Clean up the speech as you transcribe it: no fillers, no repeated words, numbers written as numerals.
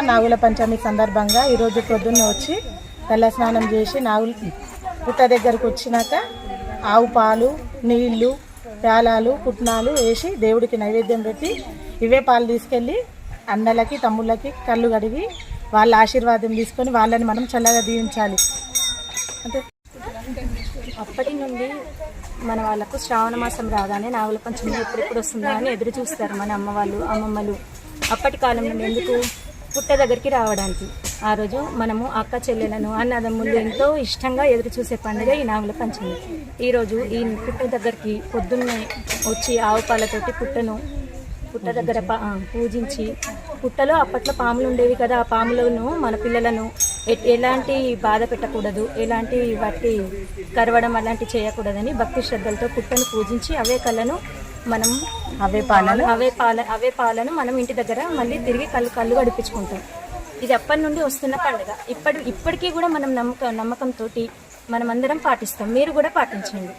నాగుల పంచమి సందర్భంగా ఈరోజు పొద్దున్న వచ్చి తెల్ల స్నానం చేసి నాగుల పుట్ట దగ్గరకు వచ్చినాక ఆవు పాలు, నీళ్లు, పేలాలు, పుట్నాలు వేసి దేవుడికి నైవేద్యం పెట్టి ఇవే పాలు తీసుకెళ్ళి అన్నలకి, తమ్ముళ్ళకి కళ్ళు కడిగి వాళ్ళ ఆశీర్వాదం తీసుకొని వాళ్ళని మనం చల్లగా దీవించాలి. అంటే అప్పటి నుండి మన వాళ్ళకు శ్రావణ మాసం రాగానే నాగుల పంచమి ఎప్పుడెప్పుడు వస్తుందా అని ఎదురు చూస్తారు మన అమ్మ వాళ్ళు, అమ్మమ్మలు. అప్పటి కాలం నుండి ఎందుకు పుట్ట దగ్గరికి రావడానికి ఆ రోజు మనము అక్క చెల్లెలను, అన్నదమ్ములు ఎంతో ఇష్టంగా ఎదురు చూసే పండుగ ఈ నాగుల పంచమి. ఈరోజు ఈ పుట్ట దగ్గరికి పొద్దున్నే వచ్చి ఆవు పాలతోటి పుట్ట దగ్గర పూజించి, పుట్టలో అప్పట్లో పాములు ఉండేవి కదా, ఆ పాములను మన పిల్లలను ఎలాంటి బాధ పెట్టకూడదు, ఎలాంటి వాటి కరవడం అలాంటి చేయకూడదని భక్తి శ్రద్ధలతో పుట్టను పూజించి అవే కళ్ళను మనం అవే పాలను మనం ఇంటి దగ్గర మళ్ళీ తిరిగి కళ్ళు గడిపించుకుంటాం. ఇది అప్పటి నుండి వస్తున్న పండుగ. ఇప్పటికీ కూడా మనం నమ్మకంతో మనమందరం పాటిస్తాం. మీరు కూడా పాటించండి.